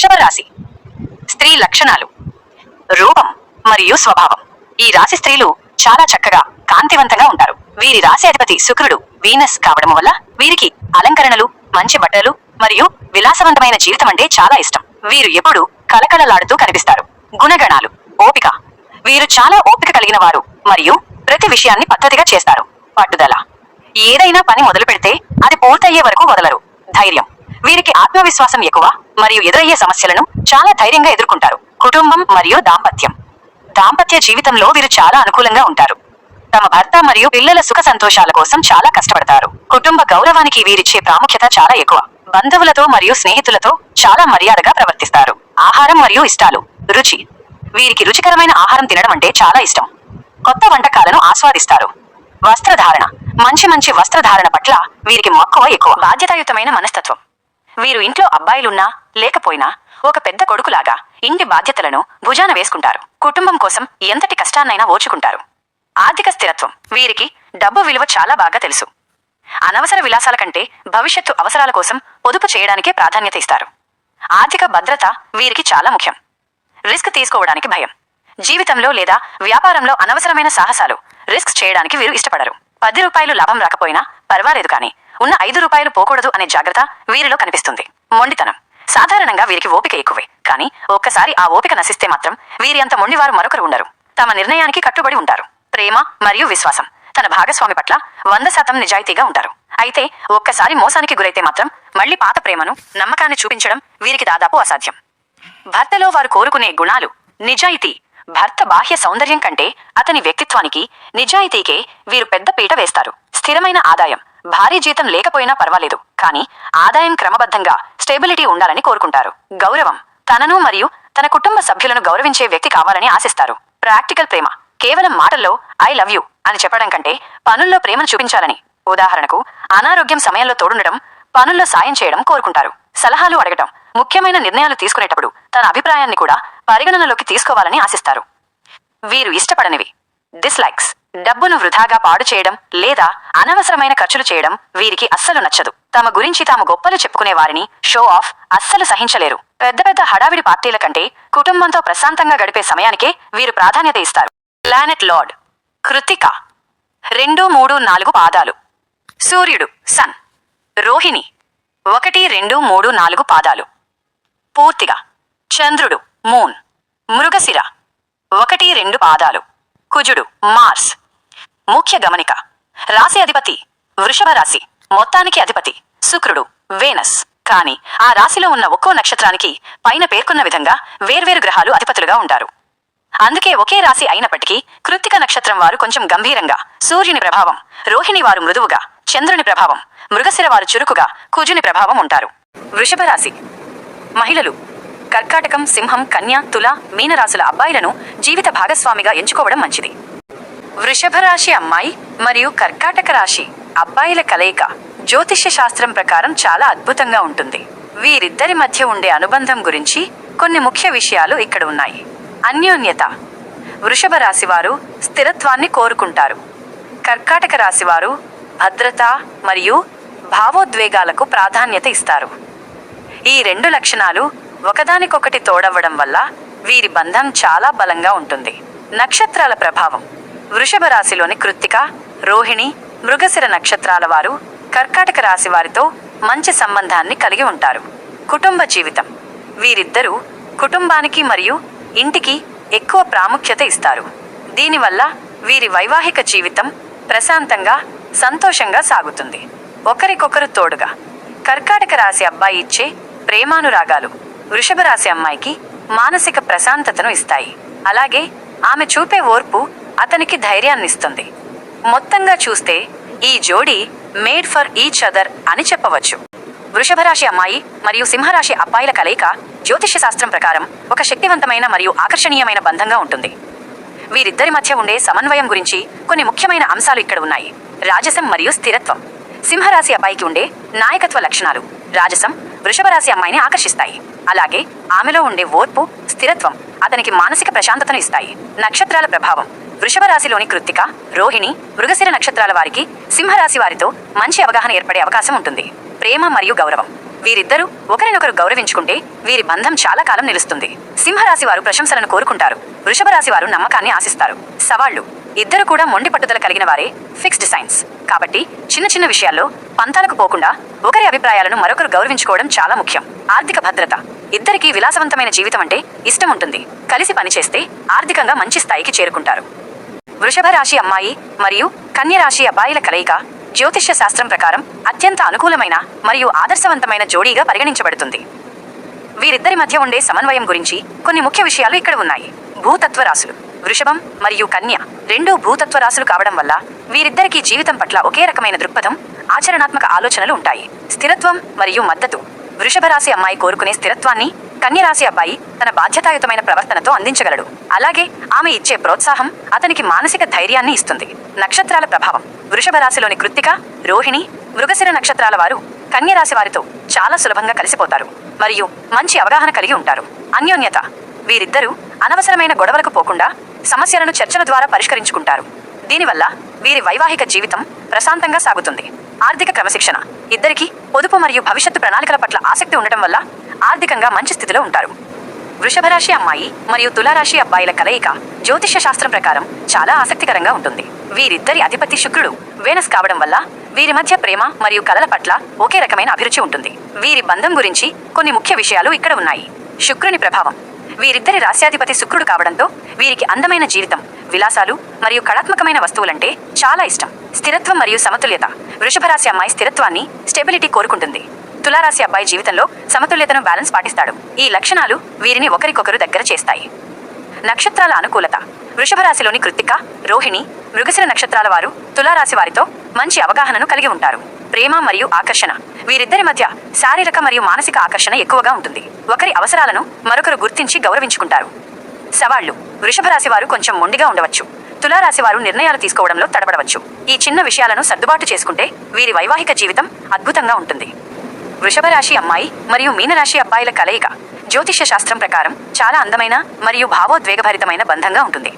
వృషభ రాశి స్త్రీ లక్షణాలు. రూపం మరియు స్వభావం. ఈ రాశి స్త్రీలు చాలా చక్కగా, కాంతివంతంగా ఉంటారు. వీరి రాశి అధిపతి శుక్రుడు, వీనస్ కావడం వల్ల వీరికి అలంకరణలు, మంచి బట్టలు మరియు విలాసవంతమైన జీవితం అంటే చాలా ఇష్టం. వీరు ఎప్పుడూ కలకలలాడుతూ కనిపిస్తారు. గుణగణాలు. ఓపిక. వీరు చాలా ఓపిక కలిగిన వారు మరియు ప్రతి విషయాన్ని పద్ధతిగా చేస్తారు. పట్టుదల. ఏదైనా పని మొదలు పెడితే అది పూర్తయ్యే వరకు వదలరు. ధైర్యం. వీరికి ఆత్మవిశ్వాసం ఎక్కువ మరియు ఎదురయ్యే సమస్యలను చాలా ధైర్యంగా ఎదుర్కొంటారు. కుటుంబం మరియు దాంపత్యం. దాంపత్య జీవితంలో వీరు చాలా అనుకూలంగా ఉంటారు. తమ భర్త మరియు పిల్లల సుఖ సంతోషాల కోసం చాలా కష్టపడతారు. కుటుంబ గౌరవానికి వీరిచ్చే ప్రాముఖ్యత చాలా ఎక్కువ. బంధువులతో మరియు స్నేహితులతో చాలా మర్యాదగా ప్రవర్తిస్తారు. ఆహారం మరియు ఇష్టాలు. రుచి. వీరికి రుచికరమైన ఆహారం తినడం అంటే చాలా ఇష్టం. కొత్త వంటకాలను ఆస్వాదిస్తారు. వస్త్రధారణ. మంచి వస్త్రధారణ పట్ల వీరికి మక్కువ ఎక్కువ. బాధ్యతాయుతమైన మనస్తత్వం. వీరు ఇంట్లో అబ్బాయిలున్నా లేకపోయినా ఒక పెద్ద కొడుకులాగా ఇంటి బాధ్యతలను భుజాన వేసుకుంటారు. కుటుంబం కోసం ఎంతటి కష్టాన్నైనా ఓర్చుకుంటారు. ఆర్థిక స్థిరత్వం. వీరికి డబ్బు విలువ చాలా బాగా తెలుసు. అనవసర విలాసాల కంటే భవిష్యత్తు అవసరాల కోసం పొదుపు చేయడానికే ప్రాధాన్యత ఇస్తారు. ఆర్థిక భద్రత వీరికి చాలా ముఖ్యం. రిస్క్ తీసుకోవడానికి భయం. జీవితంలో లేదా వ్యాపారంలో అనవసరమైన సాహసాలు, రిస్క్ చేయడానికి వీరు ఇష్టపడరు. 10 రూపాయలు లాభం రాకపోయినా పర్వాలేదు, కానీ ఉన్న 5 రూపాయలు పోకూడదు అనే జాగ్రత్త వీరిలో కనిపిస్తుంది. మొండితనం. సాధారణంగా వీరికి ఓపిక ఎక్కువే, కానీ ఒక్కసారి ఆ ఓపిక నశిస్తే మాత్రం వీరి అంత మొండివారు మరొకరు ఉండరు. తమ నిర్ణయానికి కట్టుబడి ఉంటారు. ప్రేమ మరియు విశ్వాసం. తన భాగస్వామి పట్ల 100% నిజాయితీగా ఉంటారు. అయితే ఒక్కసారి మోసానికి గురైతే మాత్రం మళ్లీ పాత ప్రేమను, నమ్మకాన్ని చూపించడం వీరికి దాదాపు అసాధ్యం. భర్తలో వారు కోరుకునే గుణాలు. నిజాయితీ. భర్త బాహ్య సౌందర్యం కంటే అతని వ్యక్తిత్వానికి, నిజాయితీకే వీరు పెద్ద పీట వేస్తారు. స్థిరమైన ఆదాయం. భారీ జీతం లేకపోయినా పర్వాలేదు, కానీ ఆదాయం క్రమబద్ధంగా, స్టెబిలిటీ ఉండాలని కోరుకుంటారు. గౌరవం. తనను మరియు తన కుటుంబ సభ్యులను గౌరవించే వ్యక్తి కావాలని ఆశిస్తారు. ప్రాక్టికల్ ప్రేమ. కేవలం మాటల్లో ఐ లవ్ యూ అని చెప్పడం కంటే పనుల్లో ప్రేమను చూపించాలని, ఉదాహరణకు అనారోగ్యం సమయంలో తోడుండడం, పనుల్లో సాయం చేయడం కోరుకుంటారు. సలహాలు అడగటం. ముఖ్యమైన నిర్ణయాలు తీసుకునేటప్పుడు తన అభిప్రాయాన్ని కూడా పరిగణనలోకి తీసుకోవాలని ఆశిస్తారు. వీరు ఇష్టపడనివి. డిస్లైక్స్. డబ్బును వృధాగా పాడు చేయడం లేదా అనవసరమైన ఖర్చులు చేయడం వీరికి అస్సలు నచ్చదు. తమ గురించి తాము గొప్పలు చెప్పుకునే వారిని షో ఆఫ్ అస్సలు సహించలేరు. పెద్ద హడావిడి పార్టీల కంటే కుటుంబంతో ప్రశాంతంగా గడిపే సమయానికే వీరు ప్రాధాన్యత ఇస్తారు. Planet lord. కృత్తిక. 2, 3, 4 పాదాలు. సూర్యుడు సన్. రోహిణి 1, 2, 3, 4 పాదాలు. పూర్తిగా. చంద్రుడు మూన్. మృగశిర 1, 2 పాదాలు. కుజుడు మార్స్. ముఖ్య గమనిక. రాశి అధిపతి వృషభ రాశి. మొత్తానికి అధిపతి శుక్రుడు వేనస్. కానీ ఆ రాశిలో ఉన్న ఒక్కో నక్షత్రానికి పైన పేర్కొన్న విధంగా వేర్వేరు గ్రహాలు అధిపతులుగా ఉంటారు. అందుకే ఒకే రాశి అయినప్పటికీ కృత్తిక నక్షత్రం వారు కొంచెం గంభీరంగా, సూర్యుని ప్రభావం, రోహిణి వారు మృదువుగా, చంద్రుని ప్రభావం, మృగశిర వారు చురుకుగా, కుజుని ప్రభావం ఉంటారు. వృషభ రాశి మహిళలు. కర్కాటకం, సింహం, కన్య, తుల, మీనరాశుల అబ్బాయిలను జీవిత భాగస్వామిగా ఎంచుకోవడం మంచిది. వృషభ రాశి అమ్మాయి మరియు కర్కాటక రాశి అబ్బాయిల కలయిక జ్యోతిష్య శాస్త్రం ప్రకారం చాలా అద్భుతంగా ఉంటుంది. వీరిద్దరి మధ్య ఉండే అనుబంధం గురించి కొన్ని ముఖ్య విషయాలు ఇక్కడ ఉన్నాయి. అన్యోన్యత. వృషభ రాశివారు స్థిరత్వాన్ని కోరుకుంటారు. కర్కాటక రాశివారు భద్రత మరియు భావోద్వేగాలకు ప్రాధాన్యత ఇస్తారు. ఈ 2 లక్షణాలు ఒకదానికొకటి తోడవ్వడం వల్ల వీరి బంధం చాలా బలంగా ఉంటుంది. నక్షత్రాల ప్రభావం. వృషభ రాశిలోని కృత్తిక, రోహిణి, మృగశిర నక్షత్రాల వారు కర్కాటక రాశి వారితో మంచి సంబంధాన్ని కలిగి ఉంటారు. కుటుంబ జీవితం. వీరిద్దరూ కుటుంబానికి మరియు ఇంటికి ఎక్కువ ప్రాముఖ్యత ఇస్తారు. దీనివల్ల వీరి వైవాహిక జీవితం ప్రశాంతంగా, సంతోషంగా సాగుతుంది. ఒకరికొకరు తోడుగా. కర్కాటక రాశి అబ్బాయి ఇచ్చే ప్రేమానురాగాలు వృషభ రాశి అమ్మాయికి మానసిక ప్రశాంతతను ఇస్తాయి. అలాగే ఆమె చూపే ఓర్పు అతనికి ధైర్యాన్నిస్తుంది. మొత్తంగా చూస్తే ఈ జోడీ మేడ్ ఫర్ ఈచ్ అదర్ అని చెప్పవచ్చు. వృషభ రాశి అమ్మాయి మరియు సింహరాశి అబ్బాయిల కలయిక జ్యోతిష్య శాస్త్రం ప్రకారం ఒక శక్తివంతమైన మరియు ఆకర్షణీయమైన బంధంగా ఉంటుంది. వీరిద్దరి మధ్య ఉండే సమన్వయం గురించి కొన్ని ముఖ్యమైన అంశాలు ఇక్కడ ఉన్నాయి. రాజసం మరియు స్థిరత్వం. సింహరాశి అబ్బాయికి ఉండే నాయకత్వ లక్షణాలు రాజసం వృషభ రాశి అమ్మాయిని ఆకర్షిస్తాయి. అలాగే ఆమెలో ఉండే ఓర్పు, స్థిరత్వం అతనికి మానసిక ప్రశాంతతను ఇస్తాయి. నక్షత్రాల ప్రభావం. వృషభ రాశిలోని కృత్తిక, రోహిణి, మృగశిర నక్షత్రాల వారికి సింహరాశి వారితో మంచి అవగాహన ఏర్పడే అవకాశం ఉంటుంది. ప్రేమ మరియు గౌరవం. వీరిద్దరూ ఒకరినొకరు గౌరవించుకుంటే వీరి బంధం చాలా కాలం నిలుస్తుంది. సింహరాశి వారు ప్రశంసలను కోరుకుంటారు. వృషభ రాశి వారు నమ్మకాన్ని ఆశిస్తారు. సవాళ్లు: ఇద్దరు కూడా మొండి పట్టుదల కలిగిన వారే, ఫిక్స్డ్ సైన్స్. కాబట్టి చిన్న చిన్న విషయాల్లో పంతాలకు పోకుండా ఒకరి అభిప్రాయాలను మరొకరు గౌరవించుకోవడం చాలా ముఖ్యం. ఆర్థిక భద్రత: ఇద్దరికీ విలాసవంతమైన జీవితం అంటే ఇష్టం ఉంటుంది. కలిసి పనిచేస్తే ఆర్థికంగా మంచి స్థాయికి చేరుకుంటారు. వృషభ రాశి అమ్మాయి మరియు కన్య రాశి అబ్బాయిల కలయిక జ్యోతిష్య శాస్త్రం ప్రకారం అత్యంత అనుకూలమైన మరియు ఆదర్శవంతమైన జోడీగా పరిగణించబడుతుంది. వీరిద్దరి మధ్య ఉండే సమన్వయం గురించి కొన్ని ముఖ్య విషయాలు ఇక్కడ ఉన్నాయి. భూతత్వ రాశులు: వృషభం మరియు కన్య రెండూ భూతత్వ రాశులు కావడం వల్ల వీరిద్దరికీ జీవితం పట్ల ఒకే రకమైన దృక్పథం, ఆచరణాత్మక ఆలోచనలు ఉంటాయి. స్థిరత్వం మరియు మద్దతు: వృషభ రాశి అమ్మాయి కోరుకునే స్థిరత్వాన్ని కన్య రాశి అబ్బాయి తన బాధ్యతాయుతమైన ప్రవర్తనతో అందించగలడు. అలాగే ఆమె ఇచ్చే ప్రోత్సాహం అతనికి మానసిక ధైర్యాన్ని ఇస్తుంది. నక్షత్రాల ప్రభావం: వృషభ రాశిలోని కృత్తిక, రోహిణి, మృగశిర నక్షత్రాల వారు కన్య రాశి వారితో చాలా సులభంగా కలిసిపోతారు మరియు మంచి అవగాహన కలిగి ఉంటారు. అన్యోన్యత: వీరిద్దరూ అనవసరమైన గొడవలకు పోకుండా సమస్యలను చర్చల ద్వారా పరిష్కరించుకుంటారు. దీనివల్ల వీరి వైవాహిక జీవితం ప్రశాంతంగా సాగుతుంది. ఆర్థిక క్రమశిక్షణ: ఇద్దరికీ పొదుపు మరియు భవిష్యత్తు ప్రణాళికల పట్ల ఆసక్తి ఉండటం వల్ల ఆర్థికంగా మంచి స్థితిలో ఉంటారు. వృషభ రాశి అమ్మాయి మరియు తులారాశి అబ్బాయిల కలయిక జ్యోతిష్య శాస్త్రం ప్రకారం చాలా ఆసక్తికరంగా ఉంటుంది. వీరిద్దరి అధిపతి శుక్రుడు, వేనస్ కావడం వల్ల వీరి మధ్య ప్రేమ మరియు కలల పట్ల ఒకే రకమైన అభిరుచి ఉంటుంది. వీరి బంధం గురించి కొన్ని ముఖ్య విషయాలు ఇక్కడ ఉన్నాయి. శుక్రుని ప్రభావం: వీరిద్దరి రాశ్యాధిపతి శుక్రుడు కావడంతో వీరికి అందమైన జీవితం, విలాసాలు మరియు కళాత్మకమైన వస్తువులంటే చాలా ఇష్టం. స్థిరత్వం మరియు సమతుల్యత: వృషభ రాశి అమ్మాయి స్థిరత్వాన్ని, స్టెబిలిటీ కోరుకుంటుంది. తులారాశి అబ్బాయి జీవితంలో సమతుల్యతను బ్యాలెన్స్ పాటిస్తాడు. ఈ లక్షణాలు వీరిని ఒకరికొకరు దగ్గర చేస్తాయి. నక్షత్రాల అనుకూలత: వృషభ రాశిలోని కృత్తిక, రోహిణి, మృగశిర నక్షత్రాల వారు తులారాశి వారితో మంచి అవగాహనను కలిగి ఉంటారు. ప్రేమ మరియు ఆకర్షణ: వీరిద్దరి మధ్య శారీరక మరియు మానసిక ఆకర్షణ ఎక్కువగా ఉంటుంది. ఒకరి అవసరాలను మరొకరు గుర్తించి గౌరవించుకుంటారు. సవాళ్లు: వృషభ రాశి వారు కొంచెం మొండిగా ఉండవచ్చు. తులారాశి వారు నిర్ణయాలు తీసుకోవడంలో తడబడవచ్చు. ఈ చిన్న విషయాలను సర్దుబాటు చేసుకుంటే వీరి వైవాహిక జీవితం అద్భుతంగా ఉంటుంది. వృషభ రాశి అమ్మాయి మరియు మీనరాశి అబ్బాయిల కలయిక జ్యోతిష్య శాస్త్రం ప్రకారం చాలా అందమైన మరియు భావోద్వేగభరితమైన బంధంగా ఉంటుంది.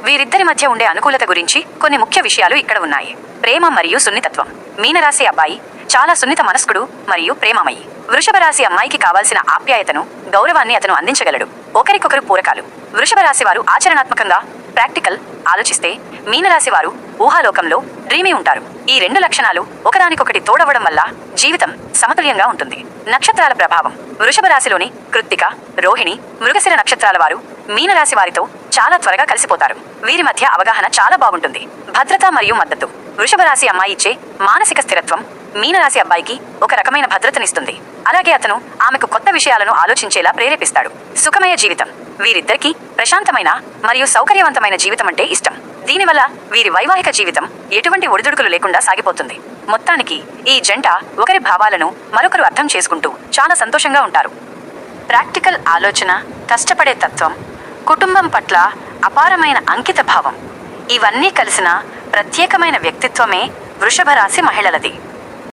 వీరిద్దరి మధ్య ఉండే అనుకూలత గురించి కొన్ని ముఖ్య విషయాలు ఇక్కడ ఉన్నాయి. ప్రేమ మరియు సున్నితత్వం: మీనరాశి అబ్బాయి చాలా సున్నిత మనస్కుడు మరియు ప్రేమమయి. వృషభ రాశి అమ్మాయికి కావాల్సిన ఆప్యాయతను, గౌరవాన్ని అతను అందించగలడు. ఒకరికొకరు పూరకాలు: వృషభ రాశి వారు ఆచరణాత్మకంగా, ప్రాక్టికల్ ఆలోచిస్తే మీనరాశి వారు ఊహాలోకంలో డ్రీమీ ఉంటారు. ఈ రెండు లక్షణాలు ఒకదానికొకటి తోడవడం వల్ల జీవితం సమతుల్యంగా ఉంటుంది. నక్షత్రాల ప్రభావం: వృషభ రాశిలోని కృత్తిక, రోహిణి, మృగశిర నక్షత్రాల వారు మీనరాశి వారితో చాలా త్వరగా కలిసిపోతారు. వీరి మధ్య అవగాహన చాలా బాగుంటుంది. భద్రత మరియు మద్దతు: వృషభ రాశి అమ్మాయి ఇచ్చే మానసిక స్థిరత్వం మీనరాశి అబ్బాయికి ఒక రకమైన భద్రతనిస్తుంది. అలాగే అతను ఆమెకు కొత్త విషయాలను ఆలోచించేలా ప్రేరేపిస్తాడు. సుఖమయ జీవితం: వీరిద్దరికీ ప్రశాంతమైన మరియు సౌకర్యవంతమైన జీవితం అంటే ఇష్టం. దీనివల్ల వీరి వైవాహిక జీవితం ఎటువంటి ఒడిదుడుకులు లేకుండా సాగిపోతుంది. మొత్తానికి ఈ జంట ఒకరి భావాలను మరొకరు అర్థం చేసుకుంటూ చాలా సంతోషంగా ఉంటారు. ప్రాక్టికల్ ఆలోచన, కష్టపడే తత్వం, కుటుంబం పట్ల అపారమైన అంకిత భావం ఇవన్నీ కలిసిన ప్రత్యేకమైన వ్యక్తిత్వమే వృషభ రాశి మహిళలది.